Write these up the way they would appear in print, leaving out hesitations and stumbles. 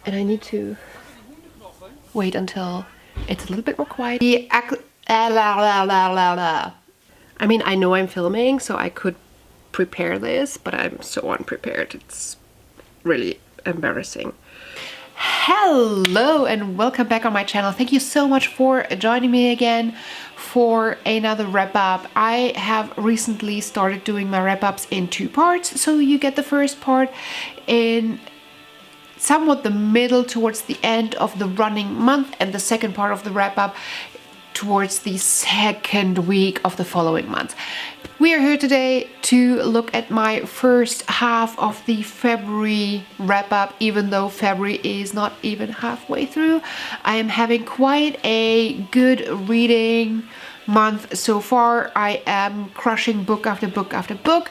and I need to wait until it's a little bit more quiet. I mean, I know I'm filming, so I could prepare this, but I'm so unprepared. It's really embarrassing. Hello and welcome back on my channel. Thank you so much for joining me again for another wrap-up. I have recently started doing my wrap-ups in two parts, so you get the first part in somewhat the middle towards the end of the running month, and the second part of the wrap-up towards the second week of the following month. We are here today to look at my first half of the February wrap-up, even though February is not even halfway through. I am having quite a good reading month so far. I am crushing book after book after book,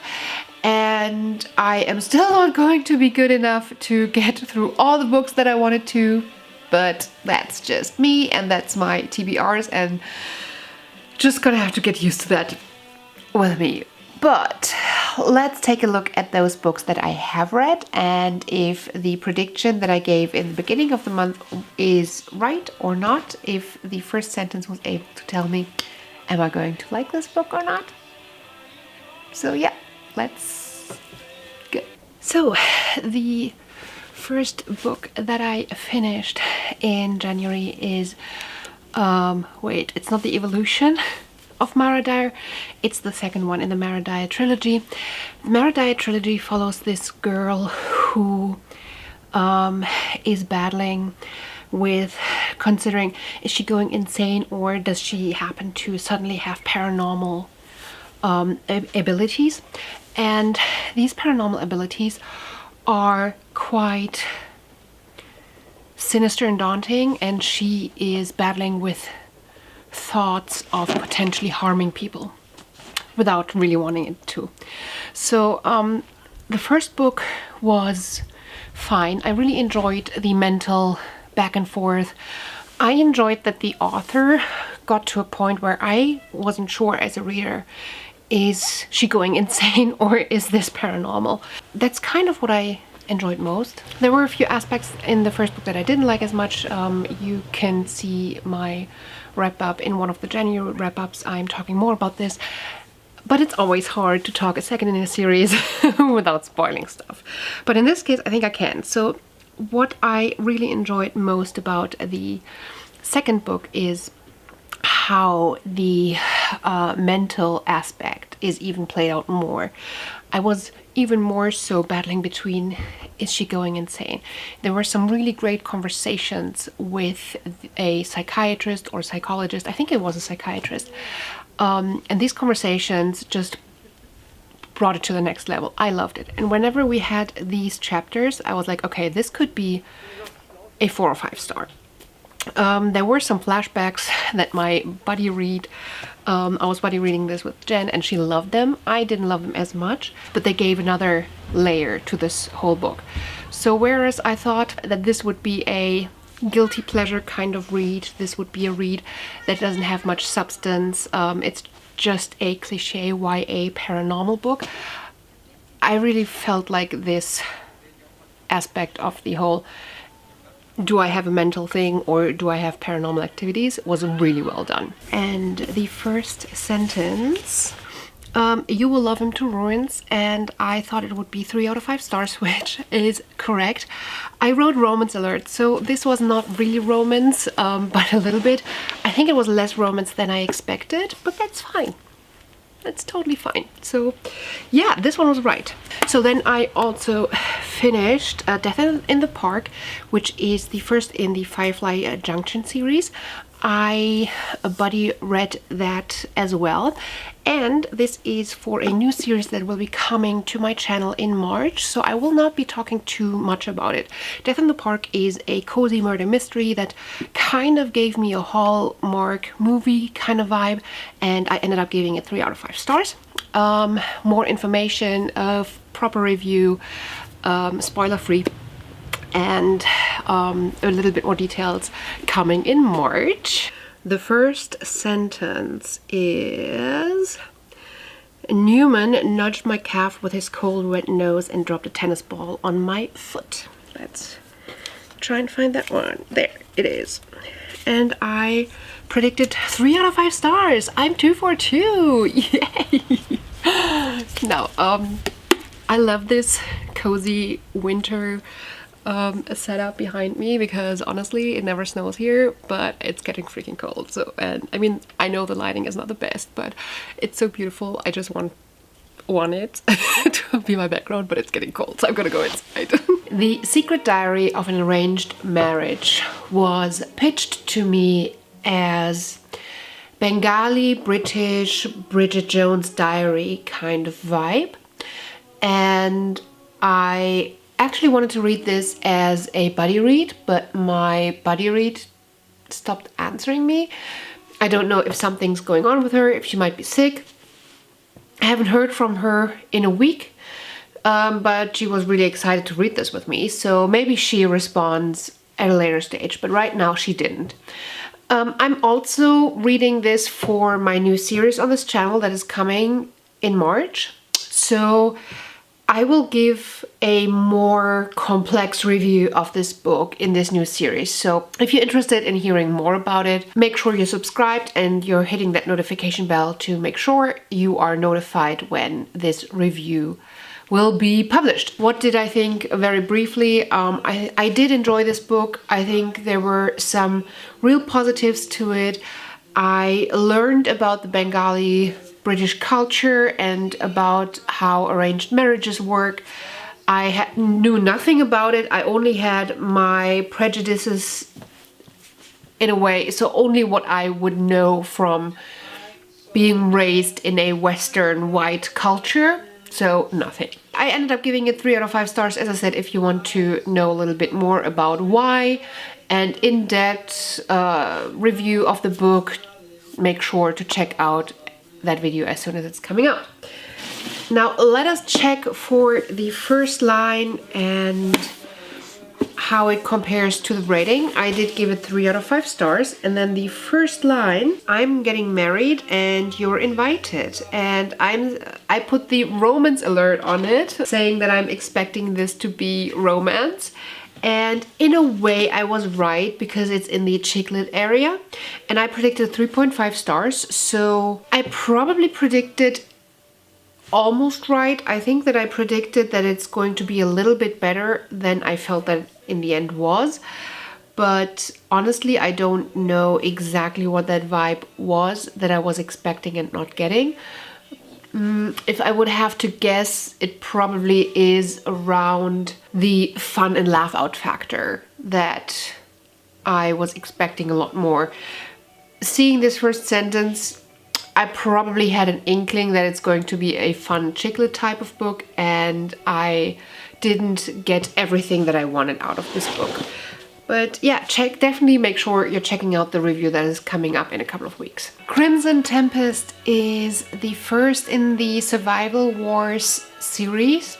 and I am still not going to be good enough to get through all the books that I wanted to, but that's just me and that's my TBRs, and just gonna have to get used to that with me. But let's take a look at those books that I have read, and if the prediction that I gave in the beginning of the month is right or not, if the first sentence was able to tell me, am I going to like this book or not? So yeah, let's go. So the first book that I finished in January is, it's not the Evolution of Dyer, it's the second one in the Dyer trilogy. The Dyer trilogy follows this girl who is battling with considering, is she going insane or does she happen to suddenly have paranormal abilities? And these paranormal abilities are quite sinister and daunting, and she is battling with thoughts of potentially harming people without really wanting it to. So the first book was fine. I really enjoyed the mental back and forth. I enjoyed that the author got to a point where I wasn't sure as a reader, is she going insane or is this paranormal? That's kind of what I enjoyed most. There were a few aspects in the first book that I didn't like as much. You can see my wrap-up in one of the January wrap-ups. I'm talking more about this, but it's always hard to talk a second in a series without spoiling stuff. But in this case, I think I can. So what I really enjoyed most about the second book is how the mental aspect is even played out more. I was even more so battling between, is she going insane? There were some really great conversations with a psychiatrist or psychologist. I think it was a psychiatrist. And these conversations just brought it to the next level. I loved it. And whenever we had these chapters, I was like, okay, this could be a 4 or 5 star. There were some flashbacks that my buddy read. I was buddy reading this with Jen and she loved them. I didn't love them as much, but they gave another layer to this whole book. So whereas I thought that this would be a guilty pleasure kind of read, this would be a read that doesn't have much substance, it's just a cliche YA paranormal book, I really felt like this aspect of the whole do I have a mental thing or do I have paranormal activities was really well done. And the first sentence, you will love him to ruins, and I thought it would be 3 out of 5 stars, which is correct. I wrote romance alert, so this was not really romance, but a little bit. I think it was less romance than I expected, but that's fine. That's totally fine. So yeah, this one was right. So then I also finished Death in the Park, which is the first in the Firefly Junction series. A buddy read that as well, and this is for a new series that will be coming to my channel in March, so I will not be talking too much about it. Death in the Park is a cozy murder mystery that kind of gave me a Hallmark movie kind of vibe, and I ended up giving it 3 out of 5 stars. More information, of proper review, spoiler free, and a little bit more details coming in March. The first sentence is, Newman nudged my calf with his cold red nose and dropped a tennis ball on my foot. Let's try and find that one. There it is. And I predicted 3 out of 5 stars. I'm 2 for 2. Yay! Now, I love this cozy winter setup behind me because honestly it never snows here, but it's getting freaking cold. So, and I mean, I know the lighting is not the best, but it's so beautiful. I just want it to be my background, but it's getting cold, so I'm gonna go inside. The Secret Diary of an Arranged Marriage was pitched to me as Bengali, British, Bridget Jones' Diary kind of vibe. And I actually wanted to read this as a buddy read, but my buddy read stopped answering me. I don't know if something's going on with her, if she might be sick. I haven't heard from her in a week, but she was really excited to read this with me, so maybe she responds at a later stage, but right now she didn't. I'm also reading this for my new series on this channel that is coming in March, so I will give a more complex review of this book in this new series. So if you're interested in hearing more about it, make sure you're subscribed and you're hitting that notification bell to make sure you are notified when this review will be published. What did I think? Very briefly, I did enjoy this book. I think there were some real positives to it. I learned about the Bengali British culture and about how arranged marriages work. I knew nothing about it. I only had my prejudices in a way, so only what I would know from being raised in a Western white culture, so nothing. I ended up giving it 3 out of 5 stars, as I said, if you want to know a little bit more about why and in-depth review of the book, make sure to check out that video as soon as it's coming out. Now let us check for the first line and how it compares to the rating. I did give it 3 out of 5 stars, and then the first line, I'm getting married and you're invited, and I put the romance alert on it, saying that I'm expecting this to be romance. And in a way I was right, because it's in the chick lit area, and I predicted 3.5 stars, so I probably predicted almost right. I think that I predicted that it's going to be a little bit better than I felt that in the end was, but honestly I don't know exactly what that vibe was that I was expecting and not getting. If I would have to guess, it probably is around the fun and laugh out factor that I was expecting a lot more. Seeing this first sentence, I probably had an inkling that it's going to be a fun chicklet type of book, and I didn't get everything that I wanted out of this book. But yeah, definitely make sure you're checking out the review that is coming up in a couple of weeks. Crimson Tempest is the first in the Survival Wars series.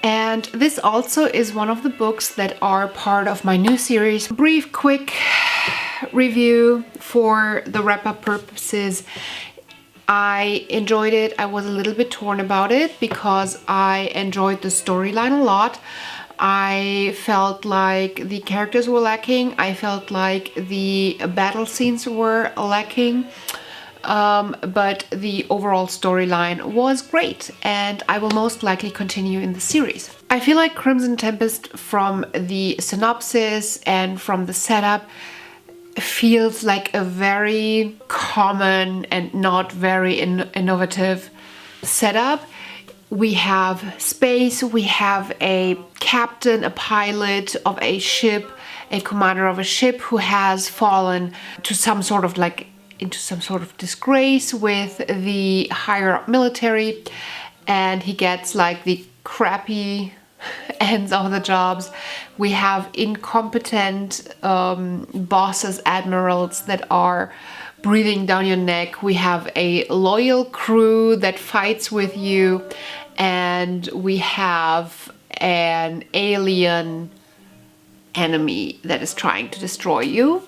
And this also is one of the books that are part of my new series. Brief, quick review for the wrap-up purposes. I enjoyed it. I was a little bit torn about it because I enjoyed the storyline a lot. I felt like the characters were lacking. I felt like the battle scenes were lacking. But the overall storyline was great, and I will most likely continue in the series. I feel like Crimson Tempest, from the synopsis and from the setup, feels like a very common and not very innovative setup. We have space, we have a captain, a pilot of a ship, a commander of a ship who has fallen to some sort of into some sort of disgrace with the higher up military, and he gets like the crappy ends of the jobs. We have incompetent bosses, admirals that are breathing down your neck. We have a loyal crew that fights with you, and we have an alien enemy that is trying to destroy you.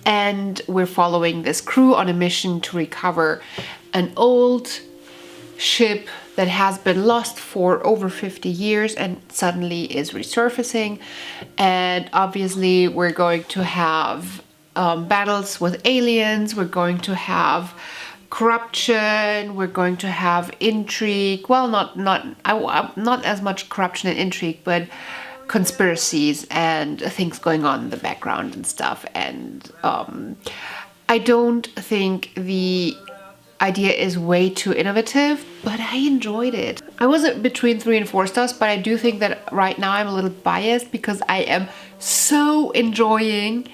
And we're following this crew on a mission to recover an old ship that has been lost for over 50 years and suddenly is resurfacing. And obviously we're going to have battles with aliens, we're going to have corruption, we're going to have intrigue. Well, not as much corruption and intrigue, but conspiracies and things going on in the background and stuff. And I don't think the idea is way too innovative, but I enjoyed it. I was between 3 and 4 stars, but I do think that right now I'm a little biased because I am so enjoying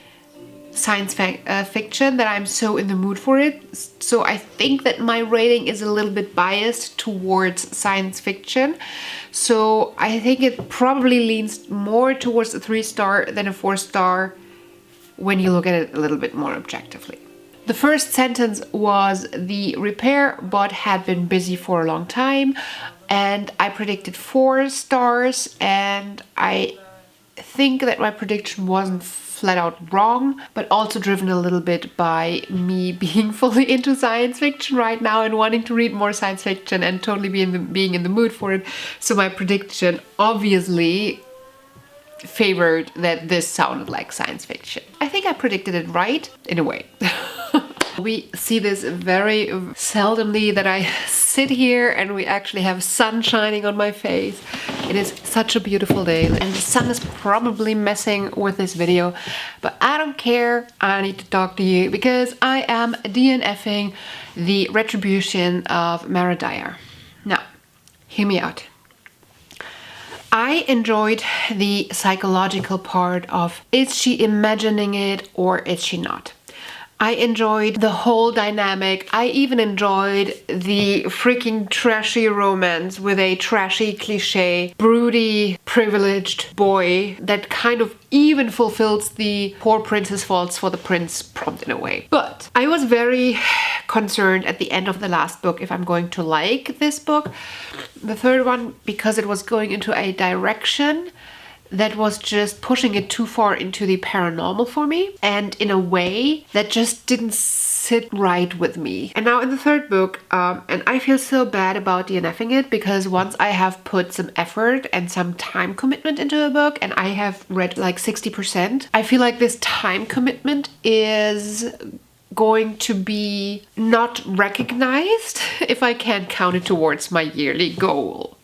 science fiction that I'm so in the mood for it. So I think that my rating is a little bit biased towards science fiction. So I think it probably leans more towards a 3-star than a 4-star when you look at it a little bit more objectively. The first sentence was: the repair bot had been busy for a long time, and I predicted 4 stars, and I think that my prediction wasn't flat out wrong, but also driven a little bit by me being fully into science fiction right now and wanting to read more science fiction and totally being in the mood for it. So my prediction obviously favored that this sounded like science fiction. I think I predicted it right in a way. We see this very seldomly, that I sit here and we actually have sun shining on my face. It is such a beautiful day and the sun is probably messing with this video, but I don't care. I need to talk to you because I am DNFing the Retribution of Dyer. Now, hear me out. I enjoyed the psychological part of, is she imagining it or is she not? I enjoyed the whole dynamic. I even enjoyed the freaking trashy romance with a trashy, cliche, broody, privileged boy that kind of even fulfills the poor princess falls for the prince prompt in a way. But I was very concerned at the end of the last book if I'm going to like this book, the third one, because it was going into a direction that was just pushing it too far into the paranormal for me, and in a way that just didn't sit right with me. And now in the third book, and I feel so bad about DNFing it, because once I have put some effort and some time commitment into a book, and I have read like 60%, I feel like this time commitment is going to be not recognized if I can't count it towards my yearly goal.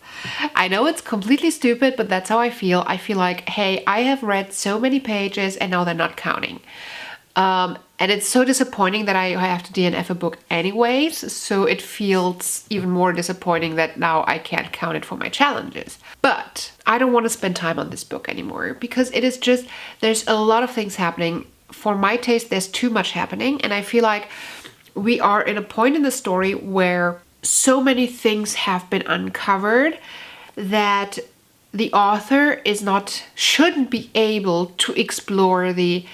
I know it's completely stupid, but that's how I feel. I feel like, hey, I have read so many pages and now they're not counting. And it's so disappointing that I have to DNF a book anyways, so it feels even more disappointing that now I can't count it for my challenges. But I don't want to spend time on this book anymore because it is just, there's a lot of things happening. For my taste, there's too much happening, and I feel like we are in a point in the story where so many things have been uncovered that the author shouldn't be able to explore the,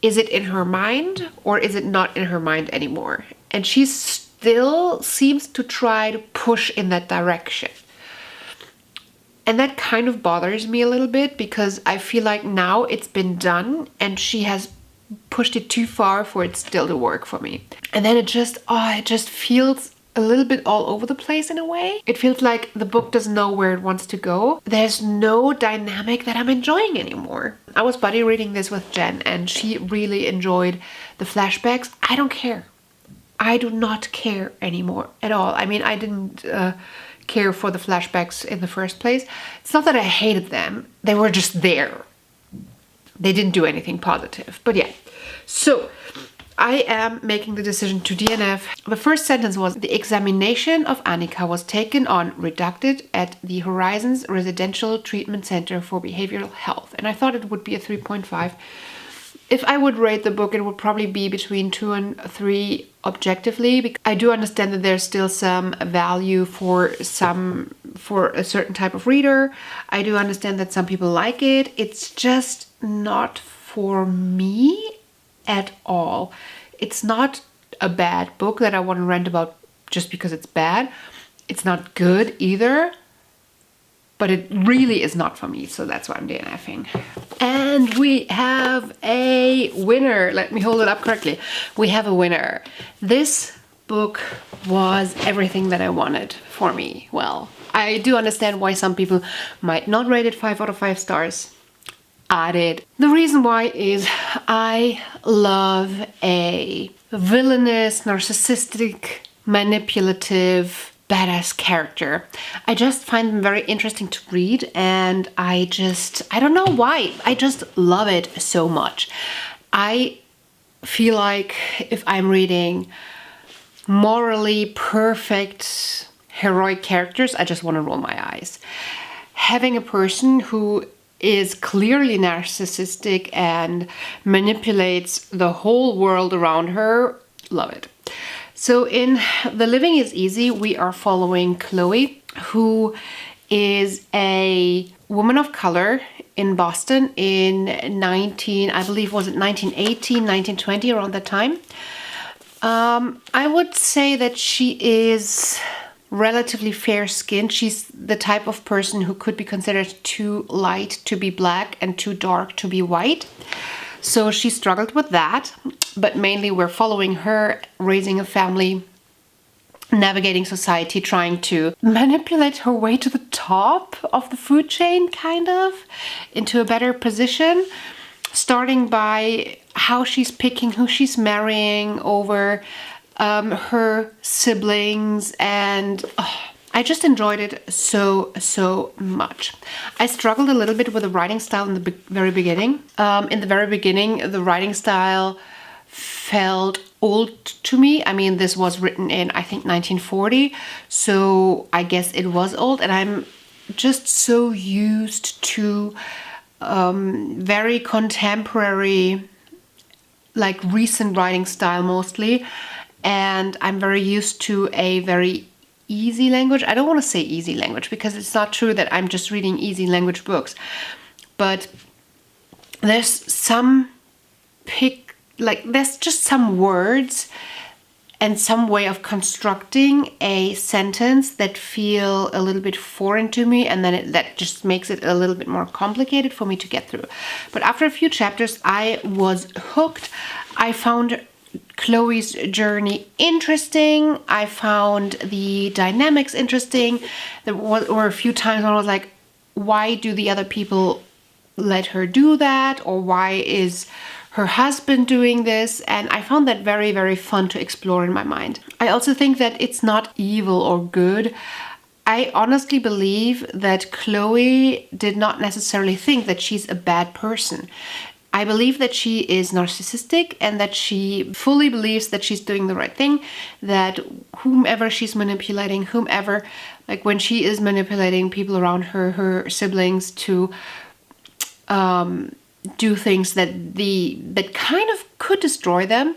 is it in her mind or is it not in her mind anymore? And she still seems to try to push in that direction. And that kind of bothers me a little bit because I feel like now it's been done and she has pushed it too far for it still to work for me. And then it just feels a little bit all over the place in a way. It feels like the book doesn't know where it wants to go. There's no dynamic that I'm enjoying anymore. I was buddy reading this with Jen and she really enjoyed the flashbacks. I don't care. I do not care anymore at all. I mean, I didn't care for the flashbacks in the first place. It's not that I hated them. They were just there. They didn't do anything positive. But yeah. So I am making the decision to DNF. The first sentence was: the examination of Annika was taken on reducted at the Horizons Residential Treatment Center for Behavioral Health. And I thought it would be a 3.5. If I would rate the book, it would probably be between 2 and 3 objectively. Because I do understand that there's still some value for a certain type of reader. I do understand that some people like it. It's just not for me at all. It's not a bad book that I want to rant about just because it's bad. It's not good either, but it really is not for me, so that's why I'm DNFing. And we have a winner. Let me hold it up correctly. We have a winner. This book was everything that I wanted for me. Well, I do understand why some people might not rate it 5 out of 5 stars. I did. The reason why is I love a villainous, narcissistic, manipulative, badass character. I just find them very interesting to read, and I don't know why. I just love it so much. I feel like if I'm reading morally perfect, heroic characters, I just want to roll my eyes. Having a person who is clearly narcissistic and manipulates the whole world around her, love it. So in The Living is Easy, we are following Chloe, who is a woman of color in Boston in 1918, 1920, around that time. I would say that she is relatively fair-skinned. She's the type of person who could be considered too light to be black and too dark to be white. So she struggled with that, but mainly we're following her, raising a family, navigating society, trying to manipulate her way to the top of the food chain, kind of, into a better position, starting by how she's picking who she's marrying over her siblings, and I just enjoyed it so much. I struggled a little bit with the writing style in the very beginning. In the very beginning, the writing style felt old to me. I mean, this was written in, I think, 1940, so I guess it was old, and I'm just so used to very contemporary, like recent writing style mostly. And I'm very used to a very easy language. I don't want to say easy language because it's not true that I'm just reading easy language books. But there's there's just some words and some way of constructing a sentence that feel a little bit foreign to me, and then that just makes it a little bit more complicated for me to get through. But after a few chapters, I was hooked. I found Chloe's journey interesting. I found the dynamics interesting. There were a few times when I was like, why do the other people let her do that? Or why is her husband doing this? And I found that very, very fun to explore in my mind. I also think that it's not evil or good. I honestly believe that Chloe did not necessarily think that she's a bad person. I believe that she is narcissistic and that she fully believes that she's doing the right thing, that whomever she's manipulating, like when she is manipulating people around her, her siblings, to do things that kind of could destroy them,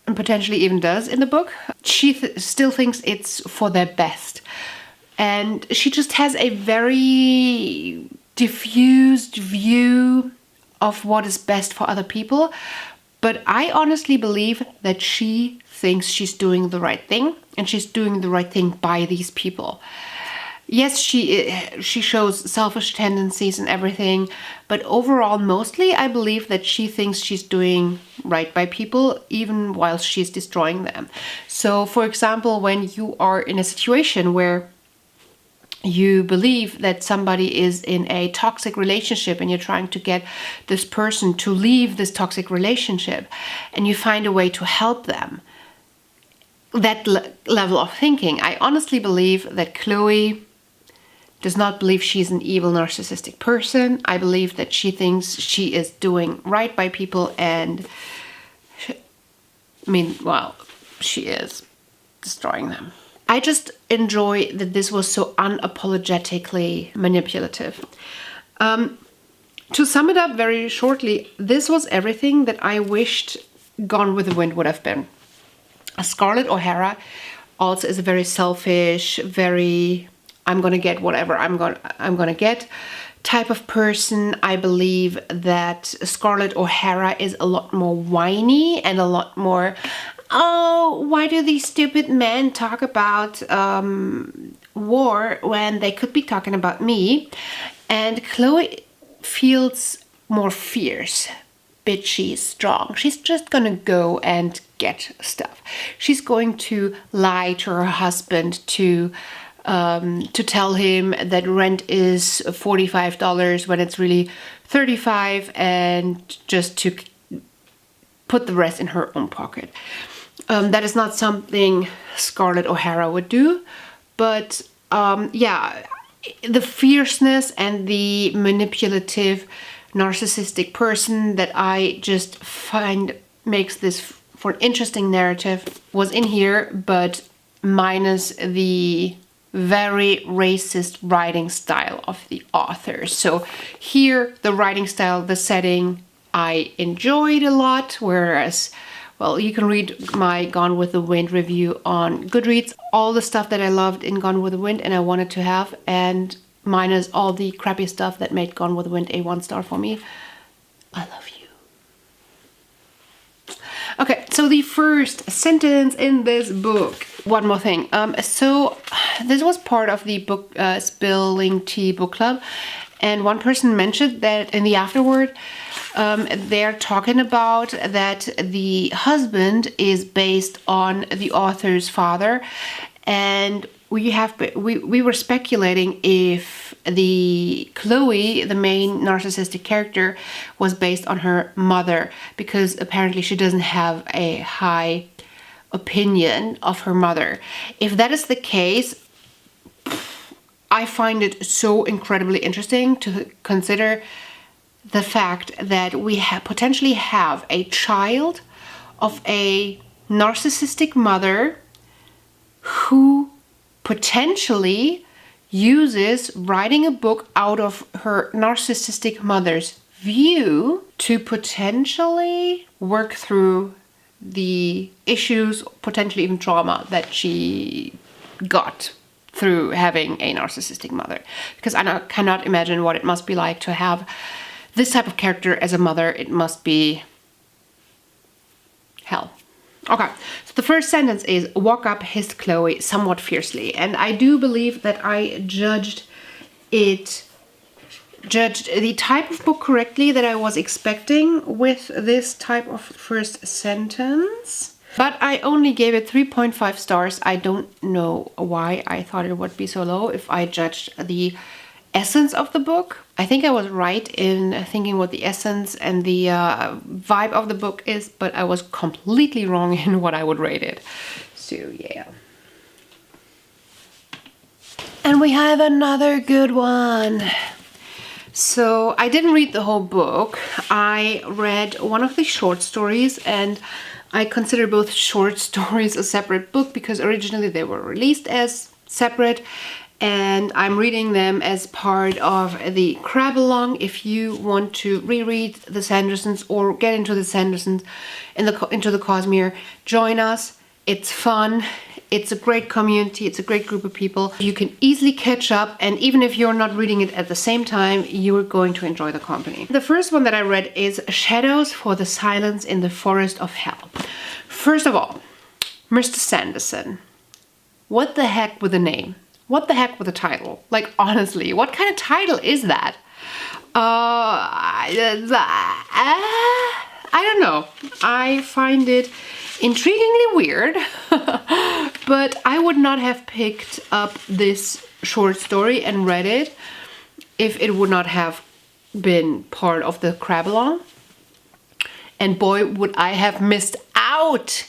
and potentially even does in the book, she still thinks it's for their best. And she just has a very diffused view of what is best for other people. But I honestly believe that she thinks she's doing the right thing, and she's doing the right thing by these people. Yes, she shows selfish tendencies and everything, but overall, mostly, I believe that she thinks she's doing right by people, even while she's destroying them. So, for example, when you are in a situation where you believe that somebody is in a toxic relationship and you're trying to get this person to leave this toxic relationship, and you find a way to help them, that level of thinking, I honestly believe that Chloe does not believe she's an evil, narcissistic person. I believe that she thinks she is doing right by people, and she is destroying them. I just enjoy that this was so unapologetically manipulative. To sum it up very shortly, this was everything that I wished Gone with the Wind would have been. Scarlett O'Hara also is a very selfish, very I'm gonna get whatever I'm gonna get type of person. I believe that Scarlett O'Hara is a lot more whiny and a lot more, oh, why do these stupid men talk about war when they could be talking about me? And Chloe feels more fierce, bitchy strong. She's just gonna go and get stuff. She's going to lie to her husband to tell him that rent is $45 when it's really $35, and just to put the rest in her own pocket. That is not something Scarlett O'Hara would do, but yeah, the fierceness and the manipulative, narcissistic person that I just find makes this for an interesting narrative was in here, but minus the very racist writing style of the author. So here, the writing style, the setting, I enjoyed a lot, whereas, well, you can read my Gone with the Wind review on Goodreads. All the stuff that I loved in Gone with the Wind and I wanted to have, and minus all the crappy stuff that made Gone with the Wind a 1-star for me. I love you. Okay, so the first sentence in this book. One more thing. So this was part of the book Spilling Tea book club, and one person mentioned that in the afterword, they're talking about that the husband is based on the author's father, and we were speculating if the Chloe, the main narcissistic character, was based on her mother, because apparently she doesn't have a high opinion of her mother. If that is the case, I find it so incredibly interesting to consider the fact that we potentially have a child of a narcissistic mother who potentially uses writing a book out of her narcissistic mother's view to potentially work through the issues, potentially even trauma, that she got through having a narcissistic mother. Because I cannot imagine what it must be like to have this type of character as a mother. It must be hell. Okay, so the first sentence is, "Walk up," hissed Chloe somewhat fiercely. And I do believe that I judged the type of book correctly that I was expecting with this type of first sentence. But I only gave it 3.5 stars. I don't know why I thought it would be so low if I judged the essence of the book. I think I was right in thinking what the essence and the vibe of the book is, but I was completely wrong in what I would rate it. So yeah. And we have another good one. So I didn't read the whole book. I read one of the short stories, and I consider both short stories a separate book because originally they were released as separate, and I'm reading them as part of the Readalongs. If you want to reread the Sandersons or get into the Sandersons into the Cosmere, join us. It's fun. It's a great community. It's a great group of people. You can easily catch up, and even if you're not reading it at the same time, you are going to enjoy the company. The first one that I read is Shadows for the Silence in the Forest of Hell. First of all, Mr. Sanderson. What the heck with the name? What the heck with the title? Like, honestly, what kind of title is that? I don't know. I find it intriguingly weird, but I would not have picked up this short story and read it if it would not have been part of the Readalongs. And boy, would I have missed out.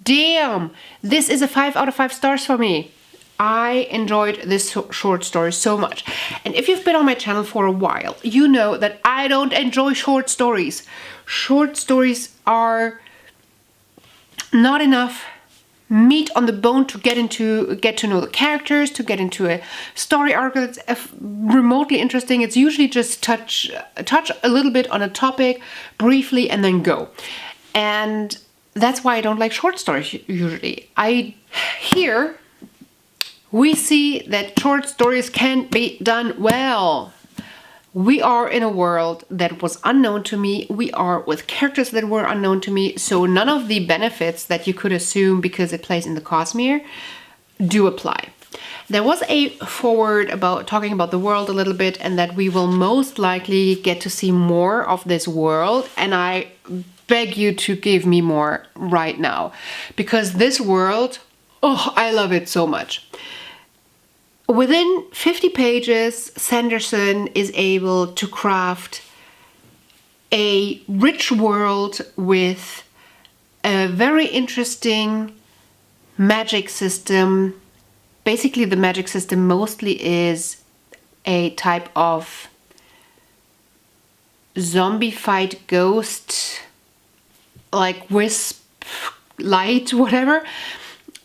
Damn, this is a 5 out of 5 stars for me. I enjoyed this short story so much. And if you've been on my channel for a while, you know that I don't enjoy short stories. Short stories are not enough meat on the bone to get to know the characters, to get into a story arc that's remotely interesting. It's usually just touch a little bit on a topic briefly and then go. And that's why I don't like short stories usually. Here we see that short stories can be done well. We are in a world that was unknown to me. We are with characters that were unknown to me. So none of the benefits that you could assume because it plays in the Cosmere do apply. There was a foreword about talking about the world a little bit, and that we will most likely get to see more of this world, and I beg you to give me more right now, because this world, oh, I love it so much. Within 50 pages, Sanderson is able to craft a rich world with a very interesting magic system. Basically, the magic system mostly is a type of zombified ghost, like wisp, light, whatever.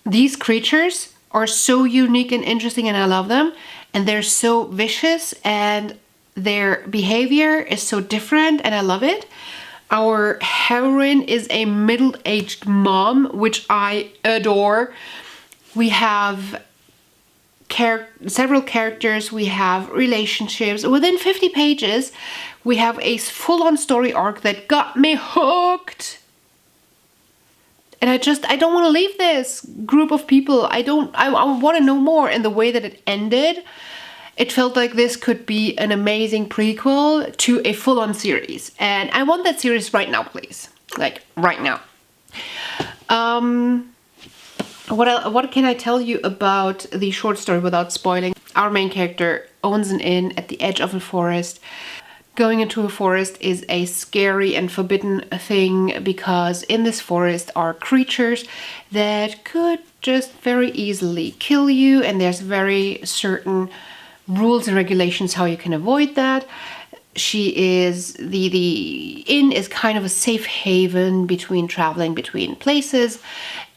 These creatures are so unique and interesting, and I love them. And they're so vicious, and their behavior is so different, and I love it. Our heroine is a middle-aged mom, which I adore. We have several characters, we have relationships. Within 50 pages, we have a full-on story arc that got me hooked. And I don't want to leave this group of people. I want to know more. And the way that it ended, it felt like this could be an amazing prequel to a full-on series. And I want that series right now, please. Like, right now. What can I tell you about the short story without spoiling? Our main character owns an inn at the edge of a forest. Going into a forest is a scary and forbidden thing, because in this forest are creatures that could just very easily kill you, and there's very certain rules and regulations how you can avoid that. The inn is kind of a safe haven between traveling between places,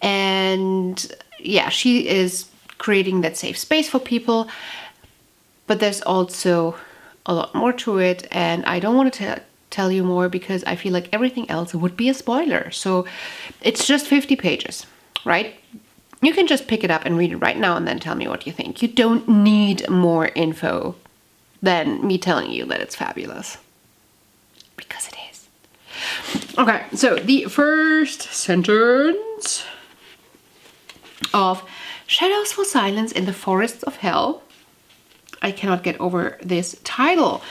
and yeah, she is creating that safe space for people. But there's also a lot more to it, and I don't want to tell you more because I feel like everything else would be a spoiler. So it's just 50 pages, right? You can just pick it up and read it right now and then tell me what you think. You don't need more info than me telling you that it's fabulous. Because it is. Okay, so the first sentence of Shadows for Silence in the Forests of Hell. I cannot get over this title.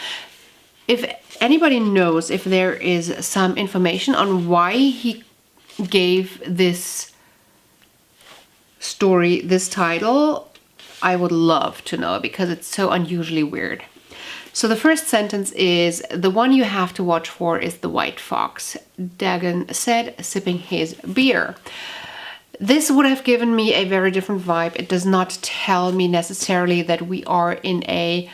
If anybody knows if there is some information on why he gave this story this title, I would love to know, because it's so unusually weird. So the first sentence is, the one you have to watch for is the white fox, Dagon said, sipping his beer. This would have given me a very different vibe. It does not tell me necessarily that we are in an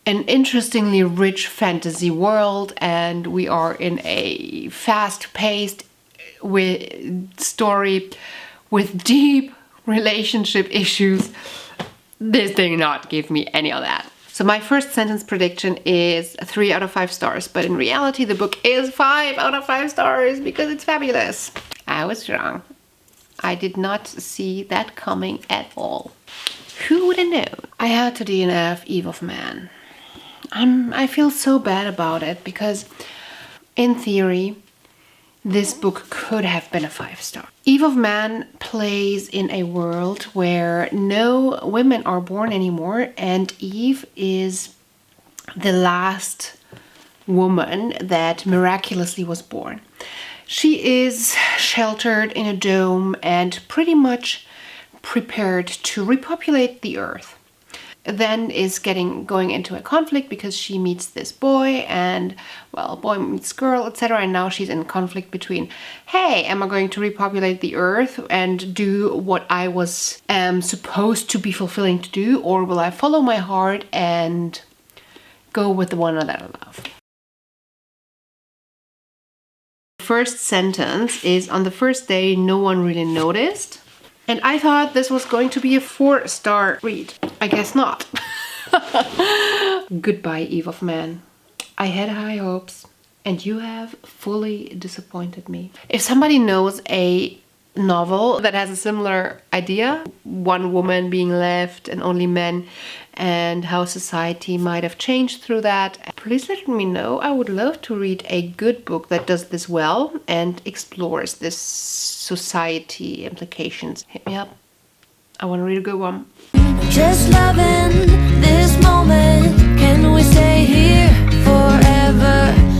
interestingly rich fantasy world, and we are in a fast-paced story with deep relationship issues. This did not give me any of that. So my first sentence prediction is 3 out of 5 stars, but in reality the book is 5 out of 5 stars because it's fabulous. I was wrong. I did not see that coming at all. Who would have known? I had to DNF Eve of Man. I feel so bad about it, because in theory this book could have been a 5-star. Eve of Man plays in a world where no women are born anymore, and Eve is the last woman that miraculously was born. She is sheltered in a dome and pretty much prepared to repopulate the earth. Then is going into a conflict because she meets this boy, and well, boy meets girl, etc. And now she's in conflict between, hey, am I going to repopulate the earth and do what I was supposed to be fulfilling to do, or will I follow my heart and go with the one that I love? First sentence is, on the first day no one really noticed, and I thought this was going to be a 4-star read. I guess not. Goodbye, Eve of Man. I had high hopes and you have fully disappointed me. If somebody knows a novel that has a similar idea, one woman being left and only men, and how society might have changed through that, please let me know. I would love to read a good book that does this well and explores this society implications. Hit me up. I want to read a good one. Just loving this moment. Can we stay here forever?